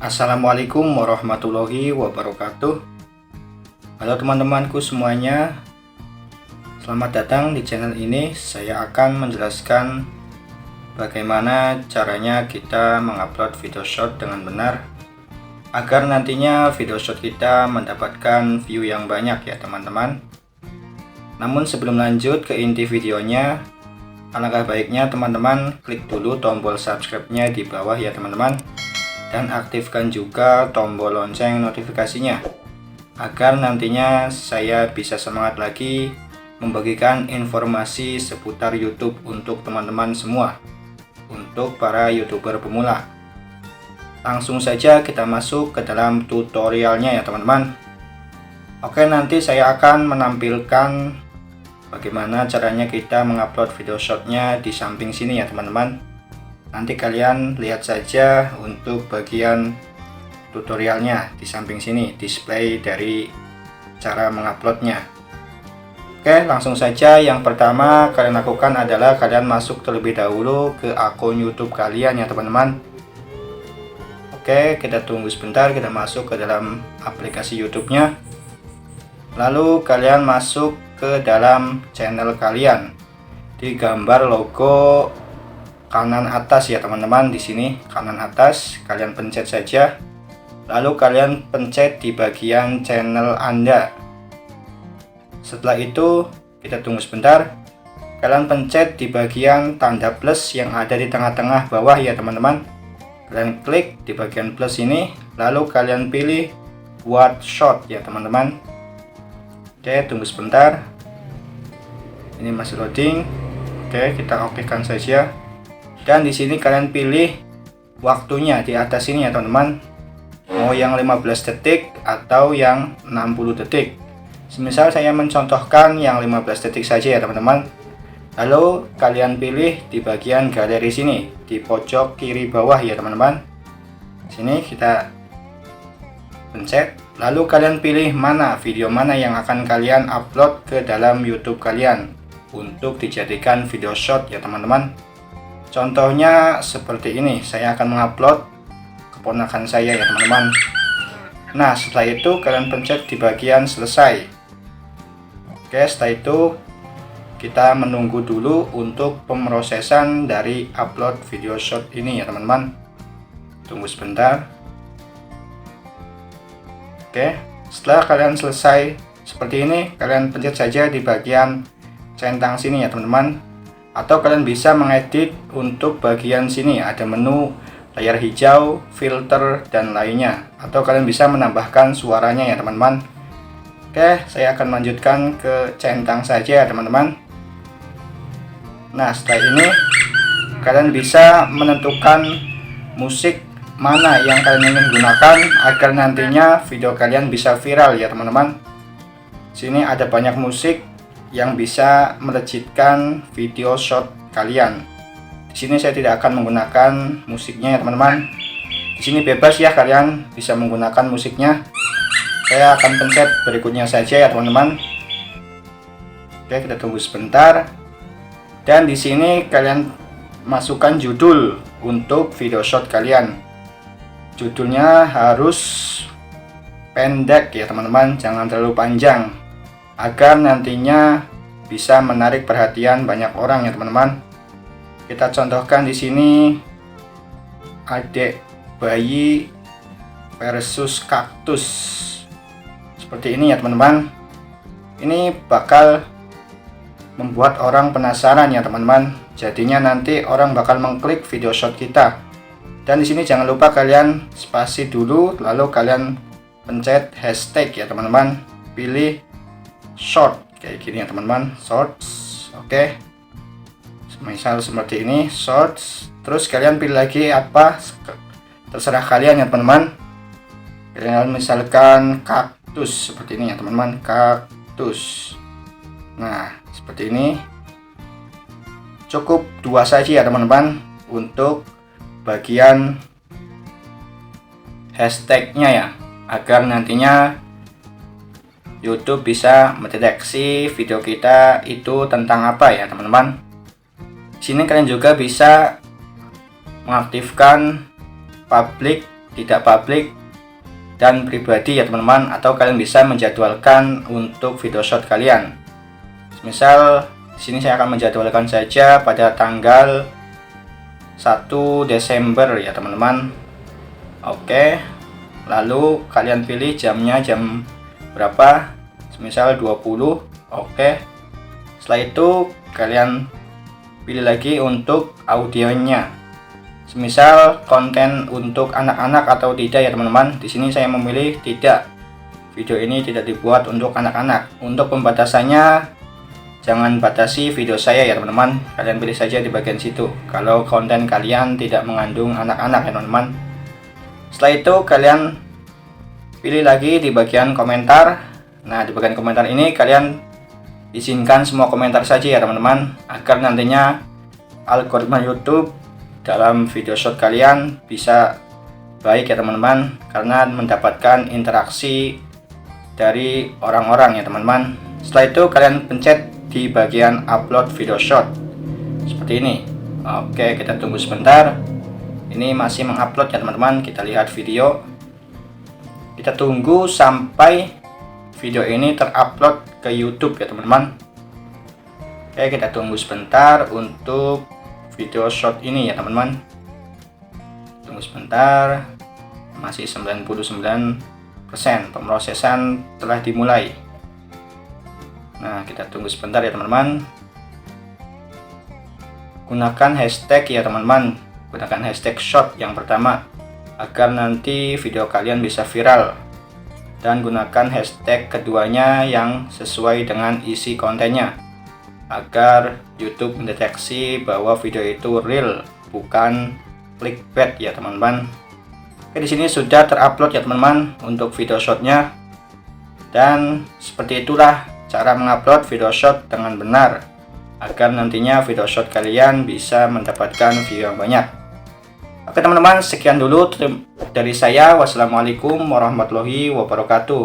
Assalamualaikum warahmatullahi wabarakatuh. Halo teman-temanku semuanya, selamat datang di channel ini. Saya akan menjelaskan bagaimana caranya kita mengupload video short dengan benar agar nantinya video short kita mendapatkan view yang banyak ya teman-teman. Namun sebelum lanjut ke inti videonya, alangkah baiknya teman-teman klik dulu tombol subscribe-nya di bawah ya teman-teman, dan aktifkan juga tombol lonceng notifikasinya agar nantinya saya bisa semangat lagi membagikan informasi seputar YouTube untuk teman-teman semua, untuk para YouTuber pemula. Langsung saja kita masuk ke dalam tutorialnya ya teman-teman. Oke, nanti saya akan menampilkan bagaimana caranya kita mengupload video shortnya di samping sini ya teman-teman. Nanti kalian lihat saja untuk bagian tutorialnya di samping sini, display dari cara menguploadnya. Oke, langsung saja. Yang pertama kalian lakukan adalah kalian masuk terlebih dahulu ke akun YouTube kalian ya teman-teman. Oke, kita tunggu sebentar, kita masuk ke dalam aplikasi YouTube-nya. Lalu kalian masuk ke dalam channel kalian. Di gambar logo kanan atas ya teman-teman, di sini kanan atas kalian pencet saja. Lalu kalian pencet di bagian channel Anda. Setelah itu kita tunggu sebentar. Kalian pencet di bagian tanda plus yang ada di tengah-tengah bawah ya teman-teman. Kalian klik di bagian plus ini, lalu kalian pilih buat short ya teman-teman. Oke, tunggu sebentar. Ini masih loading. Oke, kita okekan saja. Dan di sini kalian pilih waktunya di atas sini ya teman-teman. Mau yang 15 detik atau yang 60 detik. Semisal saya mencontohkan yang 15 detik saja ya teman-teman. Lalu kalian pilih di bagian galeri sini, di pojok kiri bawah ya teman-teman. Sini kita pencet. Lalu kalian pilih mana video mana yang akan kalian upload ke dalam YouTube kalian untuk dijadikan video short ya teman-teman. Contohnya seperti ini, saya akan mengupload keponakan saya ya teman-teman. Nah, setelah itu kalian pencet di bagian selesai. Oke, setelah itu kita menunggu dulu untuk pemrosesan dari upload video short ini ya teman-teman. Tunggu sebentar. Oke, setelah kalian selesai seperti ini, kalian pencet saja di bagian centang sini ya teman-teman. Atau kalian bisa mengedit untuk bagian sini, ada menu layar hijau, filter, dan lainnya. Atau kalian bisa menambahkan suaranya ya teman-teman. Oke, saya akan lanjutkan ke centang saja ya teman-teman. Nah, setelah ini kalian bisa menentukan musik mana yang kalian ingin gunakan agar nantinya video kalian bisa viral ya teman-teman. Sini ada banyak musik yang bisa melejitkan video short kalian. Di sini saya tidak akan menggunakan musiknya ya teman-teman. Di sini bebas ya, kalian bisa menggunakan musiknya. Saya akan pencet berikutnya saja ya teman-teman. Oke, kita tunggu sebentar. Dan di sini kalian masukkan judul untuk video short kalian. Judulnya harus pendek ya teman-teman, jangan terlalu panjang, agar nantinya bisa menarik perhatian banyak orang ya teman-teman. Kita contohkan di sini adik bayi versus kaktus. Seperti ini ya teman-teman. Ini bakal membuat orang penasaran ya teman-teman. Jadinya nanti orang bakal mengklik video short kita. Dan di sini jangan lupa kalian spasi dulu, lalu kalian pencet hashtag ya teman-teman. Pilih short kayak gini ya teman-teman, shorts. Oke, misal seperti ini, shorts. Terus kalian pilih lagi apa, terserah kalian ya teman-teman. Kalian misalkan kaktus seperti ini ya teman-teman, kaktus. Nah, seperti ini. Cukup 2 saja ya teman-teman untuk bagian hashtagnya ya, agar nantinya YouTube bisa mendeteksi video kita itu tentang apa ya teman-teman. Sini kalian juga bisa mengaktifkan public tidak publik dan pribadi ya teman-teman, atau kalian bisa menjadwalkan untuk video shot kalian. Misal di sini saya akan menjadwalkan saja pada tanggal 1 Desember ya teman-teman. Oke. Lalu kalian pilih jamnya jam berapa? Misal 20. Oke. Setelah itu kalian pilih lagi untuk audionya. Semisal konten untuk anak-anak atau tidak ya teman-teman. Di sini saya memilih tidak. Video ini tidak dibuat untuk anak-anak. Untuk pembatasannya, jangan batasi video saya ya teman-teman. Kalian pilih saja di bagian situ. Kalau konten kalian tidak mengandung anak-anak ya teman-teman. Setelah itu kalian pilih lagi di bagian komentar. Nah, di bagian komentar ini kalian izinkan semua komentar saja ya teman-teman, agar nantinya algoritma YouTube dalam video shot kalian bisa baik ya teman-teman, karena mendapatkan interaksi dari orang-orang ya teman-teman. Setelah itu kalian pencet di bagian upload video shot seperti ini. Oke, kita tunggu sebentar. Ini masih mengupload ya teman-teman. Kita lihat video. Kita tunggu sampai video ini terupload ke YouTube ya teman-teman. Oke, kita tunggu sebentar untuk video shot ini ya teman-teman. Tunggu sebentar. Masih 99% pemrosesan telah dimulai. Nah, kita tunggu sebentar ya teman-teman. Gunakan hashtag ya teman-teman. Gunakan hashtag shot yang pertama agar nanti video kalian bisa viral. Dan gunakan hashtag keduanya yang sesuai dengan isi kontennya, agar YouTube mendeteksi bahwa video itu real, bukan clickbait ya teman-teman. Oke, di sini sudah terupload ya teman-teman untuk video shotnya. Dan seperti itulah cara mengupload video shot dengan benar, agar nantinya video shot kalian bisa mendapatkan view yang banyak. Oke teman-teman, sekian dulu dari saya. Wassalamualaikum warahmatullahi wabarakatuh.